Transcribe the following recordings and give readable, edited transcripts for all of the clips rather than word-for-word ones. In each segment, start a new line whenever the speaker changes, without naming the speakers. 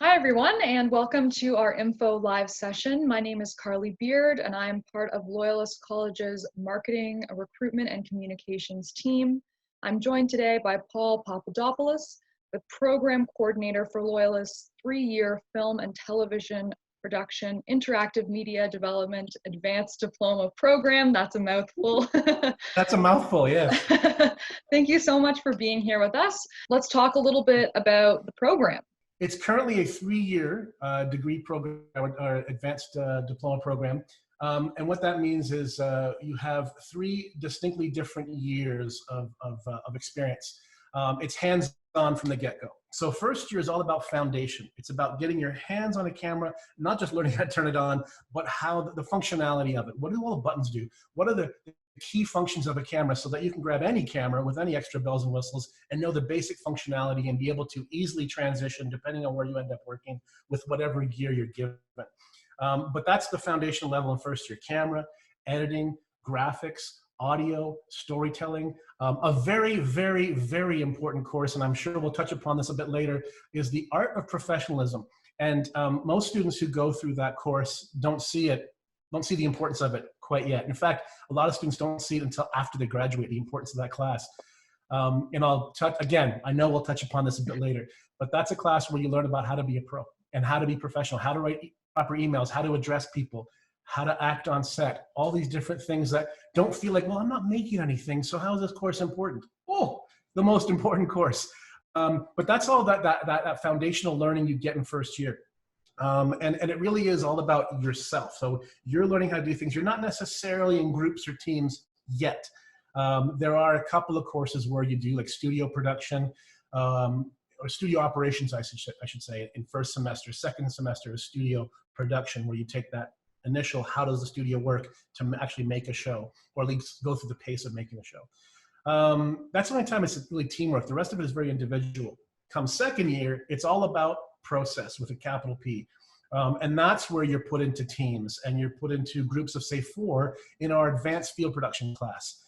Hi, everyone, and welcome to our Info Live session. My name is Carly Beard, and I am part of Loyalist College's Marketing, Recruitment, and Communications team. I'm joined today by Paul Papadopoulos, the Program Coordinator for Loyalist's 3-year Film and Television Production Interactive Media Development Advanced Diploma Program. That's a mouthful.
That's a mouthful, yes.
Thank you so much for being here with us. Let's talk a little bit about the program.
It's currently a 3-year degree program, or advanced diploma program. And what that means is you have 3 distinctly different years of experience. It's hands-on from the get-go. So first year is all about foundation. It's about getting your hands on a camera, not just learning how to turn it on, but how the functionality of it. What do all the buttons do? What are the key functions of a camera so that you can grab any camera with any extra bells and whistles and know the basic functionality and be able to easily transition depending on where you end up working with whatever gear you're given. But that's the foundation level in first year: camera, editing, graphics, audio, storytelling. A very, very, very important course, and I'm sure we'll touch upon this a bit later, is the Art of Professionalism. And most students who go through that course don't see the importance of it quite yet. In fact, a lot of students don't see it until after they graduate, the importance of that class. And I'll touch, again, I know we'll touch upon this a bit later, but that's a class where you learn about how to be a pro and how to be professional, how to write proper emails, how to address people, how to act on set, all these different things that don't feel like, well, I'm not making anything, so how is this course important? Oh, the most important course. But that's all that foundational learning you get in first year. And it really is all about yourself. So you're learning how to do things. You're not necessarily in groups or teams yet. There are a couple of courses where you do like studio production, or studio operations, I should say, in first semester. Second semester is studio production, where you take that initial, how does the studio work to actually make a show, or at least go through the pace of making a show. That's the only time it's really teamwork. The rest of it is very individual. Come second year, it's all about process with a capital P. And that's where you're put into teams and you're put into groups of, say, 4 in our advanced field production class,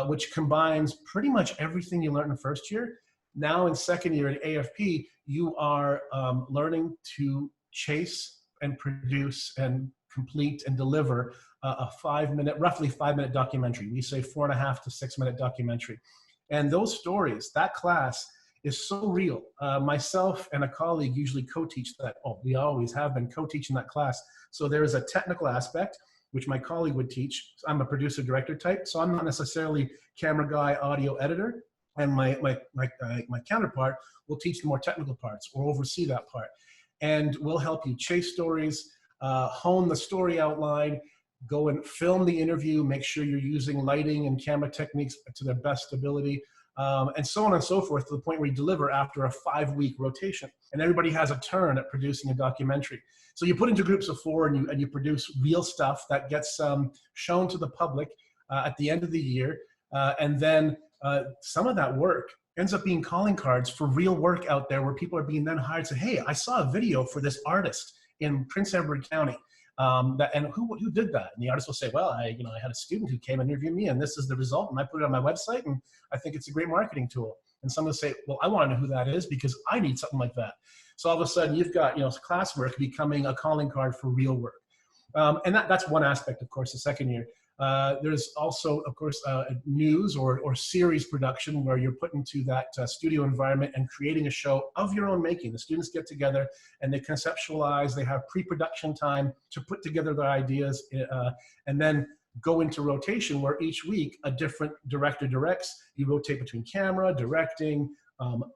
which combines pretty much everything you learned in first year. Now in second year at AFP, you are learning to chase and produce and complete and deliver a roughly 5-minute documentary. We say 4.5 to 6-minute documentary. And those stories, that class is so real. Myself and a colleague usually co-teach that. Oh, we always have been co-teaching that class. So there is a technical aspect, which my colleague would teach. I'm a producer director type, so I'm not necessarily camera guy, audio editor. And my counterpart will teach the more technical parts or oversee that part. And we'll help you chase stories, hone the story outline, go and film the interview, make sure you're using lighting and camera techniques to their best ability, and so on and so forth, to the point where you deliver after a 5-week rotation. And everybody has a turn at producing a documentary. So you put into groups of 4 and you produce real stuff that gets shown to the public at the end of the year. And then some of that work ends up being calling cards for real work out there, where people are being then hired to say, hey, I saw a video for this artist in Prince Edward County. And who did that? And the artist will say, well, I had a student who came and interviewed me, and this is the result, and I put it on my website, and I think it's a great marketing tool. And someone will say, well, I want to know who that is because I need something like that. So all of a sudden you've got classwork becoming a calling card for real work. And that's one aspect, of course, the second year. There's also, of course, news or series production, where you're put into that studio environment and creating a show of your own making. The students get together and they conceptualize, they have pre-production time to put together their ideas, and then go into rotation, where each week a different director directs. You rotate between camera, directing,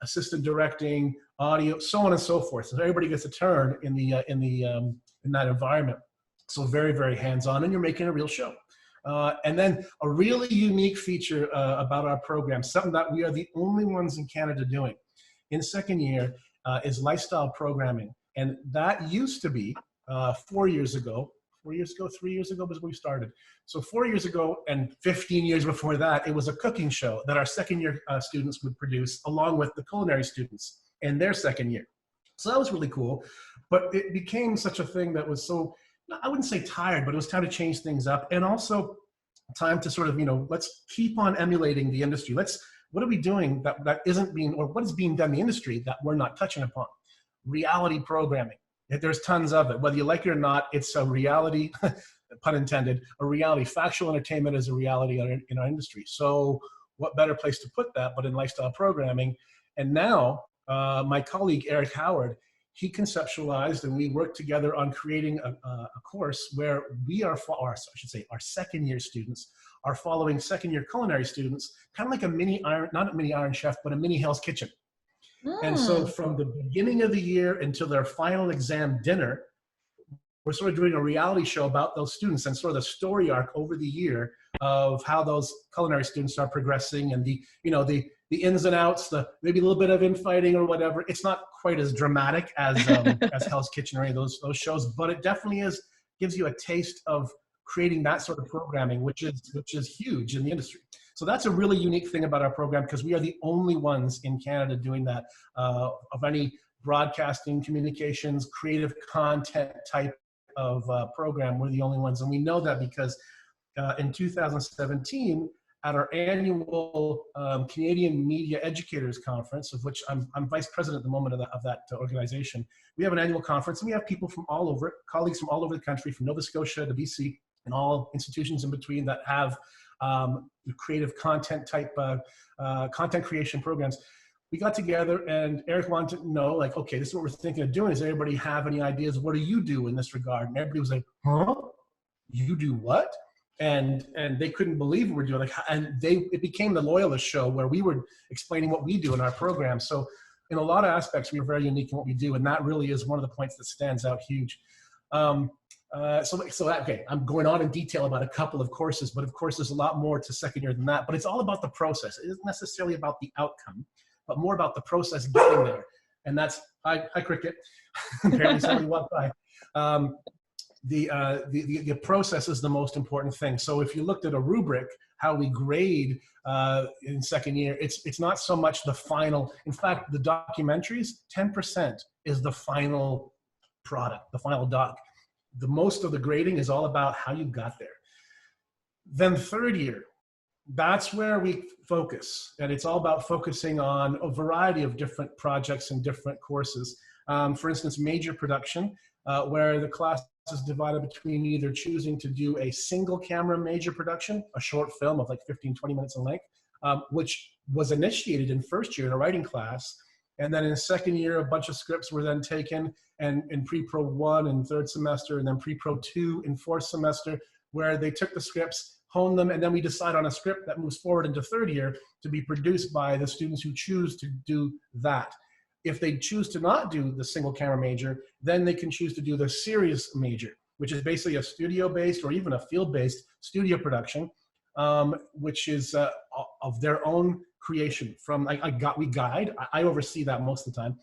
assistant directing, audio, so on and so forth. So everybody gets a turn in that environment. So very, very hands-on, and you're making a real show. And then a really unique feature about our program, something that we are the only ones in Canada doing in second year, is lifestyle programming. And that used to be 4 years ago, 3 years ago was when we started. So 4 years ago and 15 years before that, it was a cooking show that our second year students would produce along with the culinary students in their second year. So that was really cool, but it became such a thing that was so, I wouldn't say tired, but it was time to change things up, and also time to sort of, let's keep on emulating the industry. What are we doing that isn't being, or what is being done in the industry that we're not touching upon? reality programming. There's tons of it. Whether you like it or not, it's a reality, pun intended, a reality. Factual entertainment is a reality in our industry. So what better place to put that but in lifestyle programming? And now my colleague, Eric Howard, he conceptualized and we worked together on creating a course where I should say our second year students are following second year culinary students, kind of like a mini Iron, not a mini Iron Chef, but a mini Hell's Kitchen. And so from the beginning of the year until their final exam dinner, we're sort of doing a reality show about those students and sort of the story arc over the year of how those culinary students are progressing and the ins and outs, the maybe a little bit of infighting or whatever. It's not quite as dramatic as as Hell's Kitchen or any of those shows, but it definitely gives you a taste of creating that sort of programming, which is huge in the industry. So that's a really unique thing about our program because we are the only ones in Canada doing that of any broadcasting, communications, creative content type of program. We're the only ones, and we know that because in 2017 at our annual Canadian Media Educators Conference, of which I'm vice president at the moment of that organization, we have an annual conference and we have people from all over, colleagues from all over the country, from Nova Scotia to BC and all institutions in between that have creative content type content creation programs. We got together and Eric wanted to know, like, okay, this is what we're thinking of doing. Does everybody have any ideas? What do you do in this regard? And everybody was like, huh? You do what? And they couldn't believe what we're doing. It became the Loyalist show where we were explaining what we do in our program. So in a lot of aspects, we are very unique in what we do. And that really is one of the points that stands out huge. Okay, I'm going on in detail about a couple of courses, but of course there's a lot more to second year than that, but it's all about the process. It isn't necessarily about the outcome, but more about the process getting there. And that's, hi Cricket, apparently somebody walked by. The process is the most important thing. So if you looked at a rubric, how we grade in second year, it's not so much the final, in fact, the documentaries, 10% is the final product, the final doc. The most of the grading is all about how you got there. Then third year, that's where we focus. And it's all about focusing on a variety of different projects and different courses. For instance, major production, where the class is divided between either choosing to do a single camera major production, a short film of like 15, 20 minutes in length, which was initiated in first year in a writing class. And then in second year, a bunch of scripts were then taken and in pre-pro 1 in third semester, and then pre-pro 2 in fourth semester, where they took the scripts, honed them, and then we decide on a script that moves forward into third year to be produced by the students who choose to do that. If they choose to not do the single camera major, then they can choose to do the series major, which is basically a studio-based or even a field-based studio production, which is of their own creation. From we guide. I oversee that most of the time.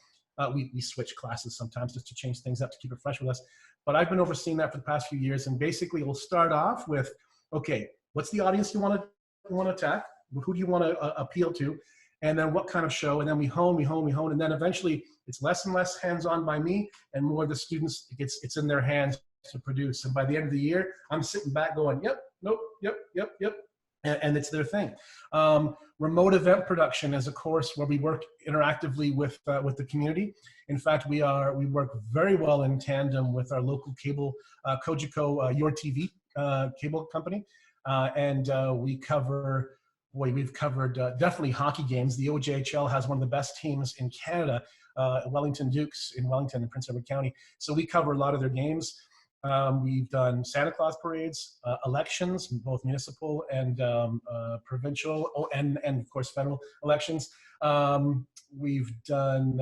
We switch classes sometimes just to change things up to keep it fresh with us. But I've been overseeing that for the past few years, and basically we'll start off with, okay, what's the audience you want to attack? Who do you want to appeal to? And then what kind of show? And then we hone, and then eventually it's less and less hands-on by me, and more the students, it's in their hands to produce. And by the end of the year, I'm sitting back going, yep, nope, yep. And it's their thing. Remote event production is a course where we work interactively with the community. In fact, we work very well in tandem with our local cable, Cogeco, Your TV cable company. We've covered definitely hockey games. The OJHL has one of the best teams in Canada, Wellington Dukes in Wellington and Prince Edward County. So we cover a lot of their games. We've done Santa Claus parades, elections, both municipal and provincial, and of course federal elections. We've done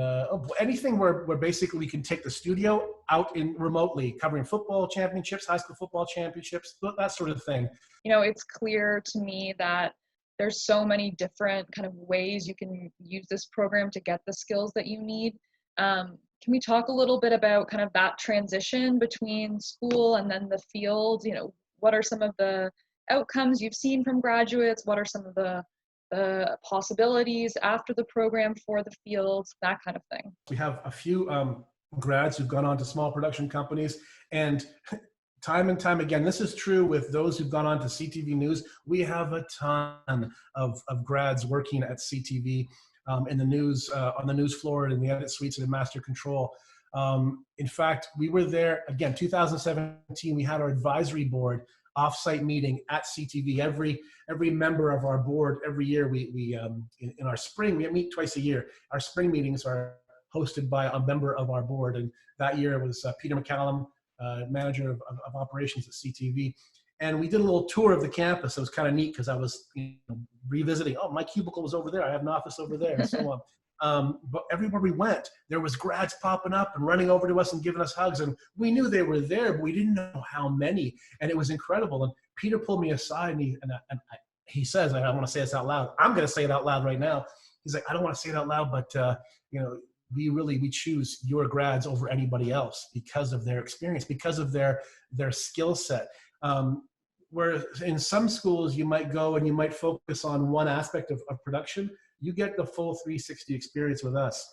anything where basically we can take the studio out in remotely, covering football championships, high school football championships, that sort of thing.
You know, it's clear to me that there's so many different kind of ways you can use this program to get the skills that you need. Can we talk a little bit about kind of that transition between school and then the field? You know, what are some of the outcomes you've seen from graduates? What are some of the possibilities after the program for the field, that kind of thing?
We have a few grads who've gone on to small production companies, and time and time again, this is true with those who've gone on to CTV News. We have a ton of grads working at CTV in the news, on the news floor, and in the edit suites and in master control. In fact, we were there, again, 2017, we had our advisory board offsite meeting at CTV. Every member of our board, every year, in our spring, we meet twice a year. Our spring meetings are hosted by a member of our board. And that year it was Peter McCallum, manager of operations at CTV. And we did a little tour of the campus. It was kind of neat because I was revisiting, oh, my cubicle was over there. I have an office over there, and so on. But everywhere we went, there was grads popping up and running over to us and giving us hugs. And we knew they were there, but we didn't know how many. And it was incredible. And Peter pulled me aside and he says, I don't want to say this out loud. I'm going to say it out loud right now. He's like, I don't want to say it out loud, but we choose your grads over anybody else because of their experience, because of their skill set. Where in some schools you might go and you might focus on one aspect of production, you get the full 360 experience with us.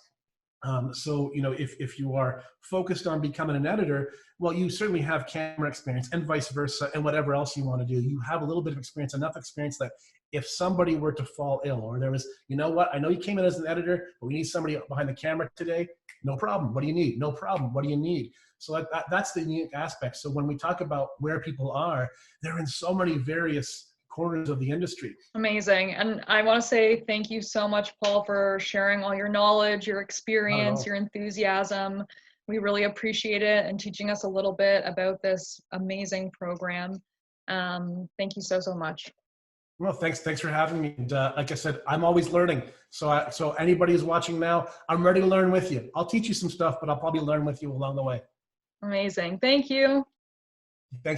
So, if you are focused on becoming an editor, well, you certainly have camera experience and vice versa, and whatever else you want to do. You have a little bit of experience, enough experience that if somebody were to fall ill, or there was, you know what, I know you came in as an editor, but we need somebody behind the camera today. No problem. What do you need? No problem. What do you need? So that's the unique aspect. So when we talk about where people are, they're in so many various corners of the industry.
Amazing. And I want to say thank you so much, Paul, for sharing all your knowledge, your experience, your enthusiasm. We really appreciate it, and teaching us a little bit about this amazing program. Thank you so much.
Well, thanks for having me. And like I said, I'm always learning. So anybody who's watching now, I'm ready to learn with you. I'll teach you some stuff, but I'll probably learn with you along the way.
Amazing. Thank you.
Thanks.